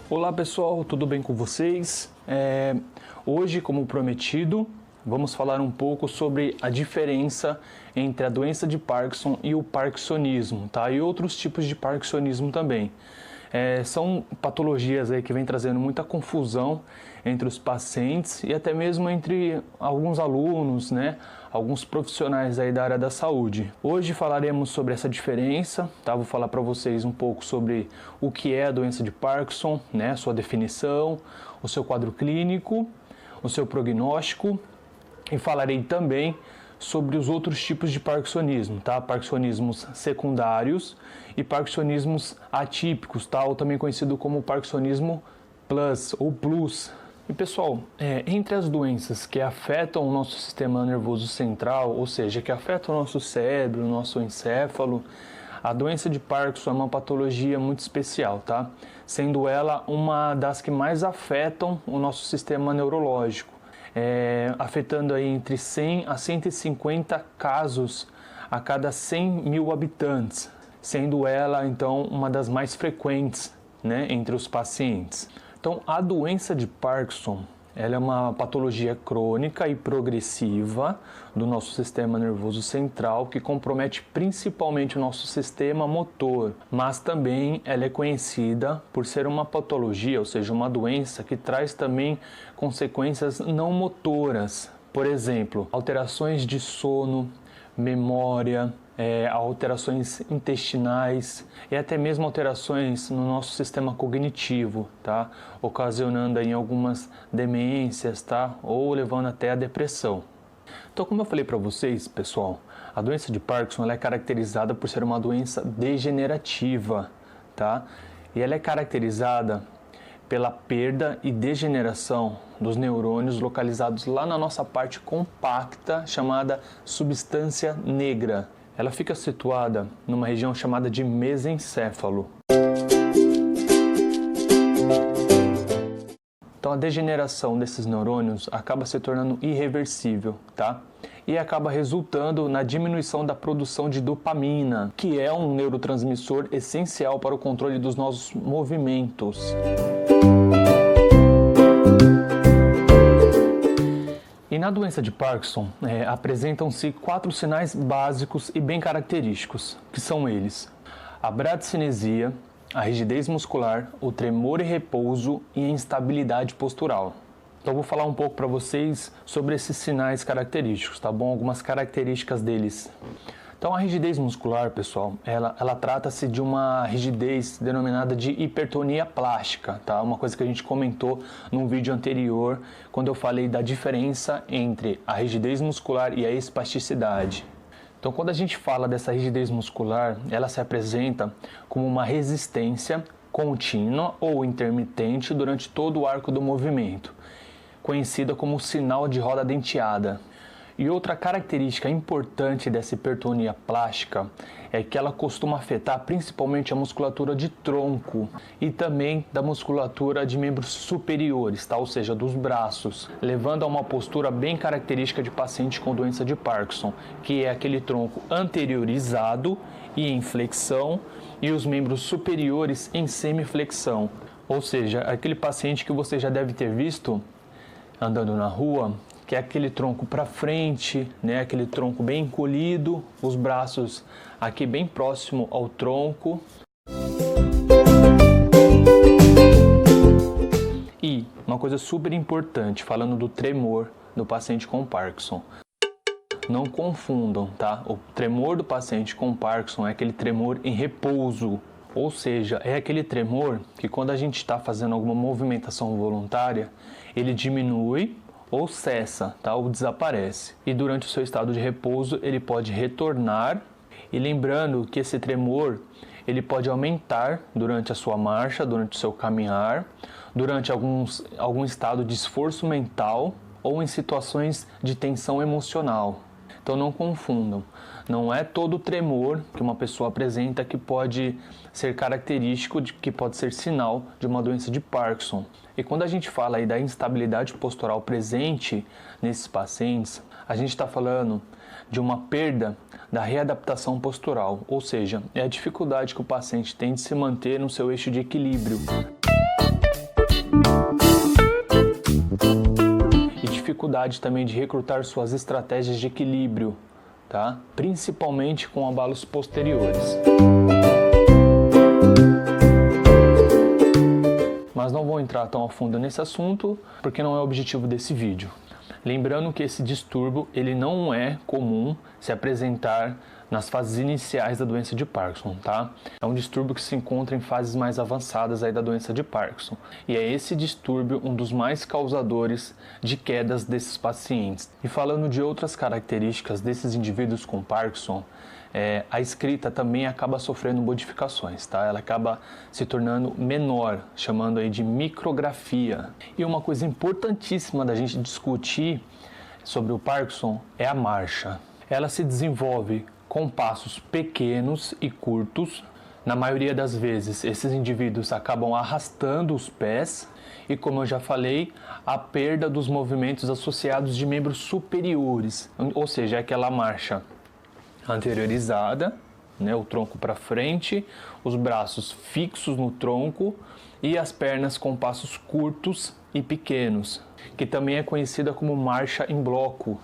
Olá pessoal, tudo bem com vocês? Hoje, como prometido, vamos falar um pouco sobre a diferença entre a doença de Parkinson e o parkinsonismo, tá? E outros tipos de parkinsonismo também. São patologias aí que vêm trazendo muita confusão entre os pacientes e até mesmo entre alguns alunos, né? Alguns profissionais aí da área da saúde. Hoje falaremos sobre essa diferença, tá? Vou falar para vocês um pouco sobre o que é a doença de Parkinson, né? Sua definição, o seu quadro clínico, o seu prognóstico e falarei também sobre os outros tipos de parkinsonismo, tá? Parkinsonismos secundários e parkinsonismos atípicos, tá? Ou também conhecido como parkinsonismo plus ou plus. E pessoal, entre as doenças que afetam o nosso sistema nervoso central, ou seja, que afetam o nosso cérebro, o nosso encéfalo, a doença de Parkinson é uma patologia muito especial, tá? Sendo ela uma das que mais afetam o nosso sistema neurológico, afetando aí entre 100 a 150 casos a cada 100 mil habitantes, sendo ela então uma das mais frequentes, né, entre os pacientes. Então, a doença de Parkinson, ela é uma patologia crônica e progressiva do nosso sistema nervoso central que compromete principalmente o nosso sistema motor, mas também ela é conhecida por ser uma patologia, ou seja, uma doença que traz também consequências não motoras. Por exemplo, alterações de sono, memória, alterações intestinais e até mesmo alterações no nosso sistema cognitivo, tá? Ocasionando aí algumas demências, tá? Ou levando até a depressão. Então, como eu falei para vocês, pessoal, a doença de Parkinson ela é caracterizada por ser uma doença degenerativa, tá? E ela é caracterizada pela perda e degeneração dos neurônios localizados lá na nossa parte compacta chamada substância negra. Ela fica situada numa região chamada de mesencéfalo. Então a degeneração desses neurônios acaba se tornando irreversível, tá? E acaba resultando na diminuição da produção de dopamina, que é um neurotransmissor essencial para o controle dos nossos movimentos. E na doença de Parkinson, apresentam-se 4 sinais básicos e bem característicos, que são eles: a bradicinesia, a rigidez muscular, o tremor e repouso e a instabilidade postural. Então eu vou falar um pouco para vocês sobre esses sinais característicos, tá bom? Algumas características deles. Então a rigidez muscular, pessoal, ela trata-se de uma rigidez denominada de hipertonia plástica, tá? Uma coisa que a gente comentou num vídeo anterior, quando eu falei da diferença entre a rigidez muscular e a espasticidade. Então quando a gente fala dessa rigidez muscular, ela se apresenta como uma resistência contínua ou intermitente durante todo o arco do movimento, conhecida como sinal de roda denteada. E outra característica importante dessa hipertonia plástica é que ela costuma afetar principalmente a musculatura de tronco e também da musculatura de membros superiores, tá? Ou seja, dos braços, levando a uma postura bem característica de paciente com doença de Parkinson, que é aquele tronco anteriorizado e em flexão e os membros superiores em semiflexão. Ou seja, aquele paciente que você já deve ter visto andando na rua, que é aquele tronco para frente, né? Aquele tronco bem encolhido, os braços aqui bem próximo ao tronco. E uma coisa super importante, falando do tremor do paciente com Parkinson. Não confundam, tá? O tremor do paciente com Parkinson é aquele tremor em repouso. Ou seja, é aquele tremor que quando a gente está fazendo alguma movimentação voluntária, ele diminui ou cessa, tá? Ou desaparece. E durante o seu estado de repouso, ele pode retornar. E lembrando que esse tremor, ele pode aumentar durante a sua marcha, durante o seu caminhar, durante algum estado de esforço mental ou em situações de tensão emocional. Então não confundam. Não é todo tremor que uma pessoa apresenta que pode ser característico, que pode ser sinal de uma doença de Parkinson. E quando a gente fala aí da instabilidade postural presente nesses pacientes, a gente está falando de uma perda da readaptação postural, ou seja, é a dificuldade que o paciente tem de se manter no seu eixo de equilíbrio. dificuldade também de recrutar suas estratégias de equilíbrio, tá? Principalmente com abalos posteriores. Mas não vou entrar tão a fundo nesse assunto, porque não é o objetivo desse vídeo. Lembrando que esse distúrbio ele não é comum se apresentar nas fases iniciais da doença de Parkinson, tá? É um distúrbio que se encontra em fases mais avançadas aí da doença de Parkinson. E é esse distúrbio um dos mais causadores de quedas desses pacientes. E falando de outras características desses indivíduos com Parkinson, a escrita também acaba sofrendo modificações, tá? Ela acaba se tornando menor, chamando aí de micrografia. E uma coisa importantíssima da gente discutir sobre o Parkinson é a marcha. Ela se desenvolve com passos pequenos e curtos. Na maioria das vezes, esses indivíduos acabam arrastando os pés e, como eu já falei, a perda dos movimentos associados de membros superiores, ou seja, aquela marcha anteriorizada, né, o tronco para frente, os braços fixos no tronco e as pernas com passos curtos e pequenos, que também é conhecida como marcha em bloco.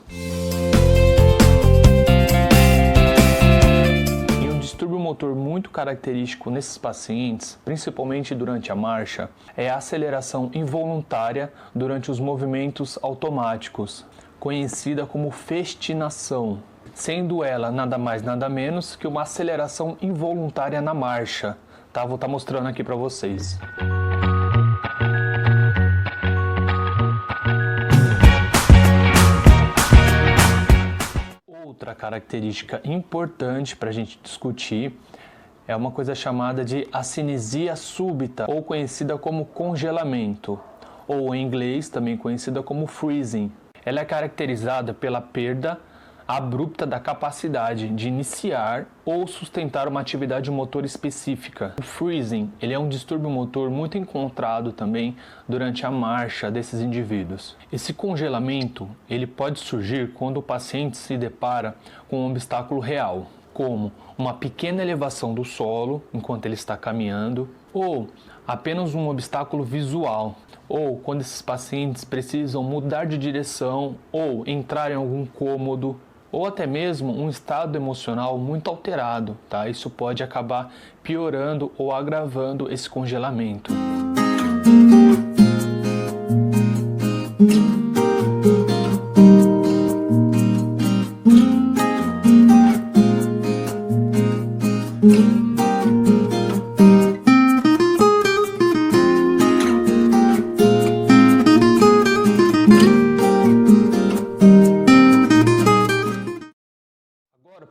E um distúrbio motor muito característico nesses pacientes, principalmente durante a marcha, é a aceleração involuntária durante os movimentos automáticos, conhecida como festinação, sendo ela nada mais nada menos que uma aceleração involuntária na marcha, tá? Vou estar mostrando aqui para vocês. Outra característica importante para a gente discutir é uma coisa chamada de acinesia súbita, ou conhecida como congelamento, ou em inglês também conhecida como freezing. Ela é caracterizada pela perda abrupta da capacidade de iniciar ou sustentar uma atividade motor específica. O freezing, ele é um distúrbio motor muito encontrado também durante a marcha desses indivíduos. Esse congelamento, ele pode surgir quando o paciente se depara com um obstáculo real, como uma pequena elevação do solo enquanto ele está caminhando, ou apenas um obstáculo visual, ou quando esses pacientes precisam mudar de direção ou entrar em algum cômodo, ou até mesmo um estado emocional muito alterado, tá? Isso pode acabar piorando ou agravando esse congelamento.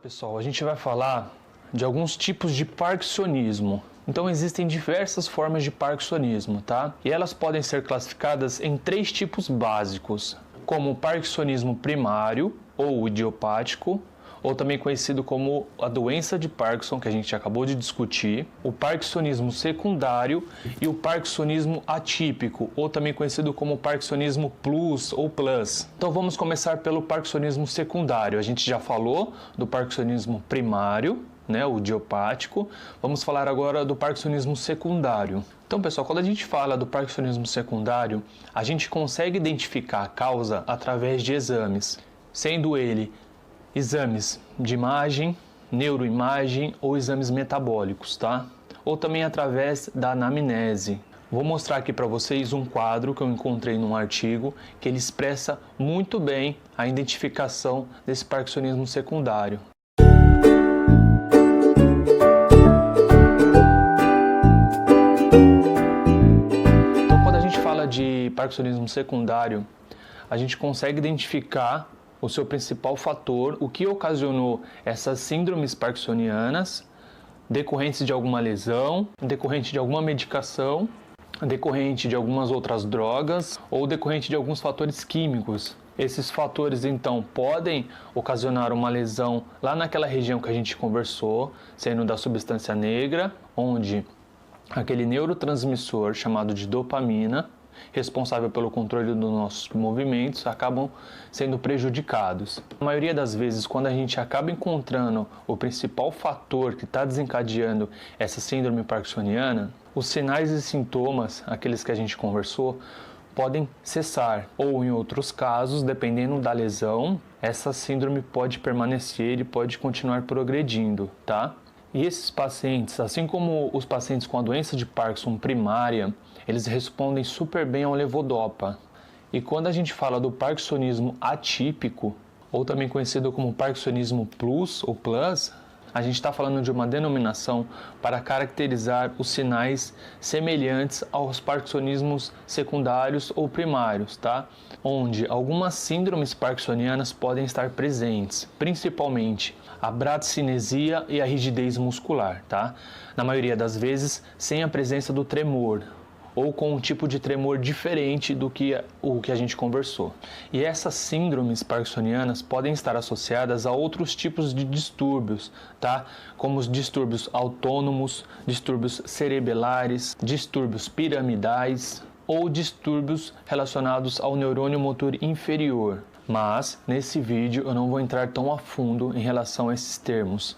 Pessoal, a gente vai falar de alguns tipos de parkinsonismo. Então existem diversas formas de parkinsonismo, tá? E elas podem ser classificadas em 3 tipos básicos, como o parkinsonismo primário ou idiopático, ou também conhecido como a doença de Parkinson, que a gente acabou de discutir, o parkinsonismo secundário e o parkinsonismo atípico, ou também conhecido como parkinsonismo plus ou plus. Então vamos começar pelo parkinsonismo secundário. A gente já falou do parkinsonismo primário, né, o idiopático. Vamos falar agora do parkinsonismo secundário. Então, pessoal, quando a gente fala do parkinsonismo secundário, a gente consegue identificar a causa através de exames, sendo ele exames de imagem, neuroimagem ou exames metabólicos, tá? Ou também através da anamnese. Vou mostrar aqui para vocês um quadro que eu encontrei num artigo que ele expressa muito bem a identificação desse parkinsonismo secundário. Então, quando a gente fala de parkinsonismo secundário, a gente consegue identificar o seu principal fator, o que ocasionou essas síndromes parkinsonianas, decorrentes de alguma lesão, decorrente de alguma medicação, decorrente de algumas outras drogas ou decorrente de alguns fatores químicos. Esses fatores, então, podem ocasionar uma lesão lá naquela região que a gente conversou, sendo da substância negra, onde aquele neurotransmissor chamado de dopamina, responsável pelo controle dos nossos movimentos, acabam sendo prejudicados. A maioria das vezes, quando a gente acaba encontrando o principal fator que está desencadeando essa síndrome parkinsoniana, os sinais e sintomas, aqueles que a gente conversou, podem cessar, ou em outros casos, dependendo da lesão, essa síndrome pode permanecer e pode continuar progredindo, tá? E esses pacientes, assim como os pacientes com a doença de Parkinson primária, eles respondem super bem ao levodopa. E quando a gente fala do parkinsonismo atípico, ou também conhecido como parkinsonismo plus ou plus, a gente está falando de uma denominação para caracterizar os sinais semelhantes aos parkinsonismos secundários ou primários, tá? Onde algumas síndromes parkinsonianas podem estar presentes, principalmente a bradicinesia e a rigidez muscular, tá? Na maioria das vezes, sem a presença do tremor, ou com um tipo de tremor diferente do que o que a gente conversou. E essas síndromes parkinsonianas podem estar associadas a outros tipos de distúrbios, tá? Como os distúrbios autônomos, distúrbios cerebelares, distúrbios piramidais ou distúrbios relacionados ao neurônio motor inferior. Mas, nesse vídeo, eu não vou entrar tão a fundo em relação a esses termos.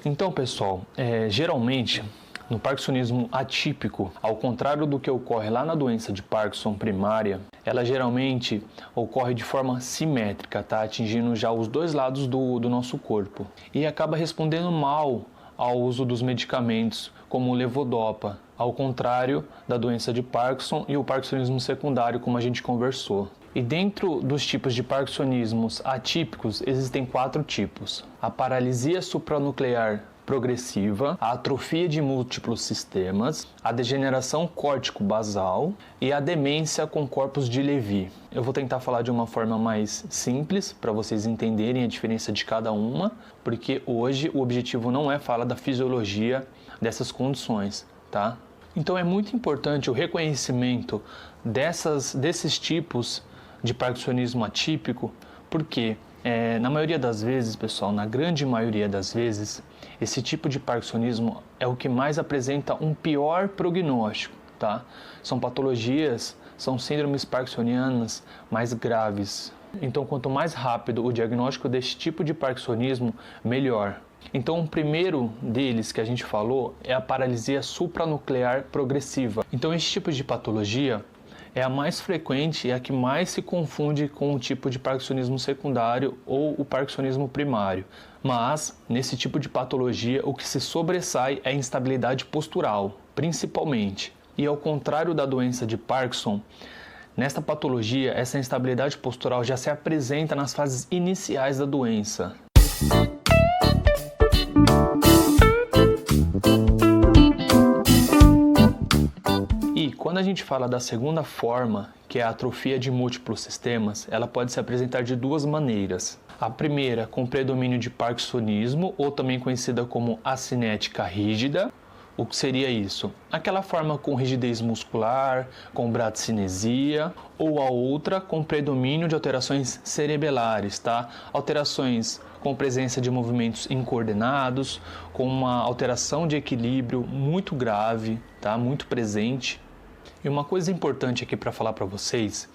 Então, pessoal, geralmente, no parkinsonismo atípico, ao contrário do que ocorre lá na doença de Parkinson primária, ela geralmente ocorre de forma simétrica, tá? Atingindo já os dois lados do nosso corpo. E acaba respondendo mal ao uso dos medicamentos, como o levodopa, ao contrário da doença de Parkinson e o parkinsonismo secundário, como a gente conversou. E dentro dos tipos de parkinsonismos atípicos, existem 4 tipos. A paralisia supranuclear progressiva, a atrofia de múltiplos sistemas, a degeneração córtico-basal e a demência com corpos de Levy. Eu vou tentar falar de uma forma mais simples para vocês entenderem a diferença de cada uma, porque hoje o objetivo não é falar da fisiologia dessas condições, tá? Então é muito importante o reconhecimento desses tipos de parkinsonismo atípico, porque na maioria das vezes, pessoal, na grande maioria das vezes, esse tipo de parkinsonismo é o que mais apresenta um pior prognóstico, tá? São patologias, são síndromes parkinsonianas mais graves. Então, quanto mais rápido o diagnóstico desse tipo de parkinsonismo, melhor. Então, o primeiro deles que a gente falou é a paralisia supranuclear progressiva. Então, esse tipo de patologia é a mais frequente e a que mais se confunde com o tipo de parkinsonismo secundário ou o parkinsonismo primário. Mas, nesse tipo de patologia, o que se sobressai é a instabilidade postural, principalmente. E ao contrário da doença de Parkinson, nesta patologia, essa instabilidade postural já se apresenta nas fases iniciais da doença. E quando a gente fala da segunda forma, que é a atrofia de múltiplos sistemas, ela pode se apresentar de 2 maneiras. A primeira, com predomínio de parkinsonismo, ou também conhecida como acinética rígida. O que seria isso? Aquela forma com rigidez muscular, com bradicinesia, ou a outra com predomínio de alterações cerebelares, tá? Alterações com presença de movimentos incoordenados, com uma alteração de equilíbrio muito grave, tá? Muito presente. E uma coisa importante aqui para falar para vocês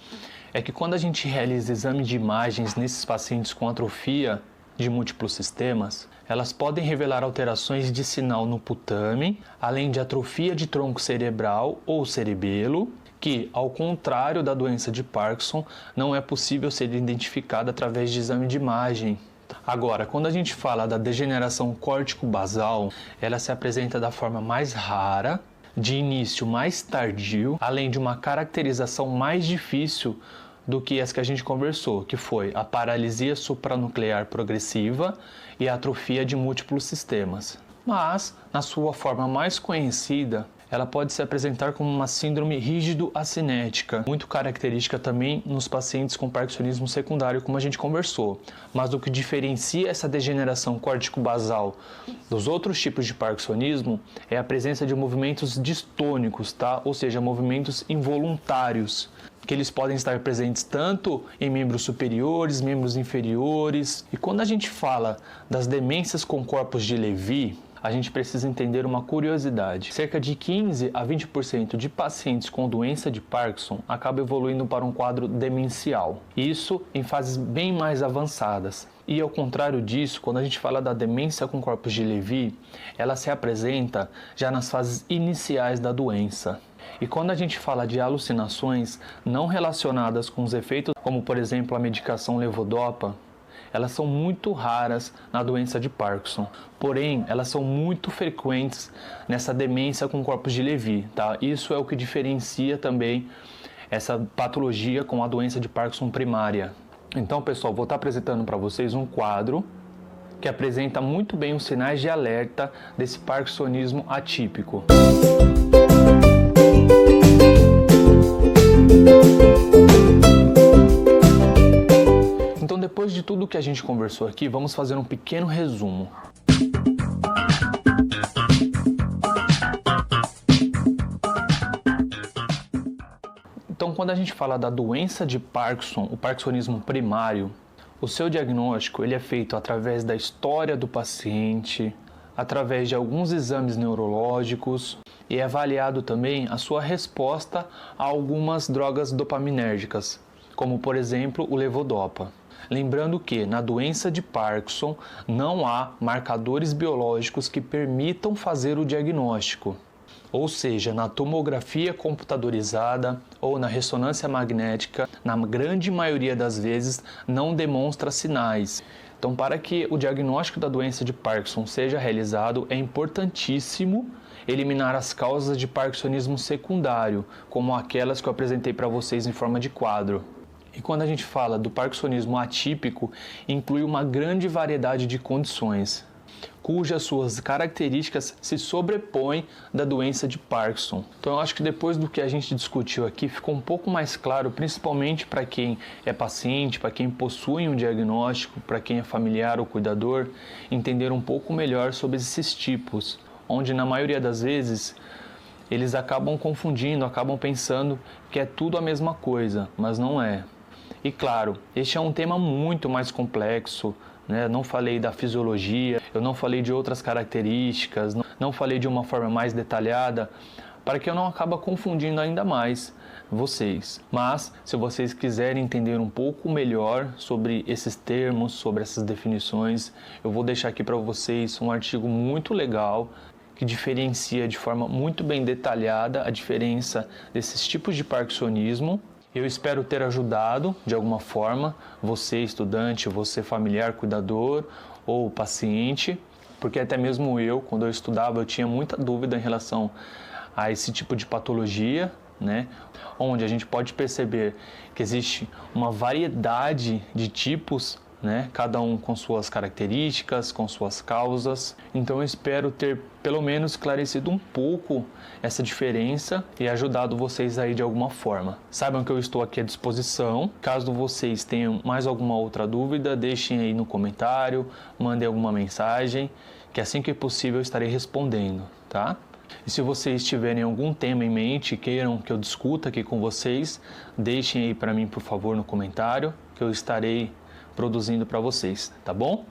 é que quando a gente realiza exame de imagens nesses pacientes com atrofia de múltiplos sistemas, elas podem revelar alterações de sinal no putame, além de atrofia de tronco cerebral ou cerebelo, que, ao contrário da doença de Parkinson, não é possível ser identificada através de exame de imagem. Agora, quando a gente fala da degeneração córtico-basal, ela se apresenta da forma mais rara, de início mais tardio, além de uma caracterização mais difícil do que as que a gente conversou, que foi a paralisia supranuclear progressiva e a atrofia de múltiplos sistemas. Mas, na sua forma mais conhecida, ela pode se apresentar como uma síndrome rígido-acinética, muito característica também nos pacientes com parkinsonismo secundário, como a gente conversou. Mas o que diferencia essa degeneração córtico-basal dos outros tipos de parkinsonismo é a presença de movimentos distônicos, tá? Ou seja, movimentos involuntários, que eles podem estar presentes tanto em membros superiores, membros inferiores. E quando a gente fala das demências com corpos de Levy, a gente precisa entender uma curiosidade. Cerca de 15 a 20% de pacientes com doença de Parkinson acabam evoluindo para um quadro demencial. Isso em fases bem mais avançadas. E ao contrário disso, quando a gente fala da demência com corpos de Levy, ela se apresenta já nas fases iniciais da doença. E quando a gente fala de alucinações não relacionadas com os efeitos, como por exemplo a medicação levodopa, elas são muito raras na doença de Parkinson, porém elas são muito frequentes nessa demência com corpos de Levy, tá? Isso é o que diferencia também essa patologia com a doença de Parkinson primária. Então, pessoal, vou estar apresentando para vocês um quadro que apresenta muito bem os sinais de alerta desse parkinsonismo atípico. Então, depois de tudo que a gente conversou aqui, vamos fazer um pequeno resumo. Então, quando a gente fala da doença de Parkinson, o parkinsonismo primário, o seu diagnóstico ele é feito através da história do paciente, através de alguns exames neurológicos e é avaliado também a sua resposta a algumas drogas dopaminérgicas, como por exemplo o levodopa. Lembrando que na doença de Parkinson não há marcadores biológicos que permitam fazer o diagnóstico. Ou seja, na tomografia computadorizada ou na ressonância magnética, na grande maioria das vezes, não demonstra sinais. Então, para que o diagnóstico da doença de Parkinson seja realizado, é importantíssimo eliminar as causas de parkinsonismo secundário, como aquelas que eu apresentei para vocês em forma de quadro. E quando a gente fala do parkinsonismo atípico, inclui uma grande variedade de condições, cujas suas características se sobrepõem da doença de Parkinson. Então eu acho que depois do que a gente discutiu aqui, ficou um pouco mais claro, principalmente para quem é paciente, para quem possui um diagnóstico, para quem é familiar ou cuidador, entender um pouco melhor sobre esses tipos, onde na maioria das vezes eles acabam confundindo, acabam pensando que é tudo a mesma coisa, mas não é. E claro, este é um tema muito mais complexo, né? Não falei da fisiologia, eu não falei de outras características, não falei de uma forma mais detalhada, para que eu não acabe confundindo ainda mais vocês. Mas, se vocês quiserem entender um pouco melhor sobre esses termos, sobre essas definições, eu vou deixar aqui para vocês um artigo muito legal, que diferencia de forma muito bem detalhada a diferença desses tipos de parkinsonismo. Eu espero ter ajudado de alguma forma você estudante, você familiar, cuidador ou paciente, porque até mesmo eu, quando eu estudava, eu tinha muita dúvida em relação a esse tipo de patologia, né? Onde a gente pode perceber que existe uma variedade de tipos, né? Cada um com suas características, com suas causas. Então eu espero ter pelo menos esclarecido um pouco essa diferença e ajudado vocês aí de alguma forma. Saibam que eu estou aqui à disposição. Caso vocês tenham mais alguma outra dúvida, deixem aí no comentário, mandem alguma mensagem, que assim que possível eu estarei respondendo, tá? E se vocês tiverem algum tema em mente e queiram que eu discuta aqui com vocês, deixem aí para mim, por favor, no comentário, que eu estarei produzindo para vocês, tá bom?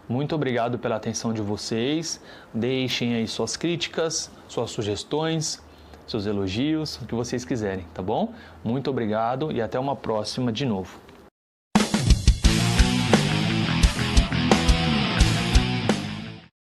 Muito obrigado pela atenção de vocês. Deixem aí suas críticas, suas sugestões, seus elogios, o que vocês quiserem, tá bom? Muito obrigado e até uma próxima de novo.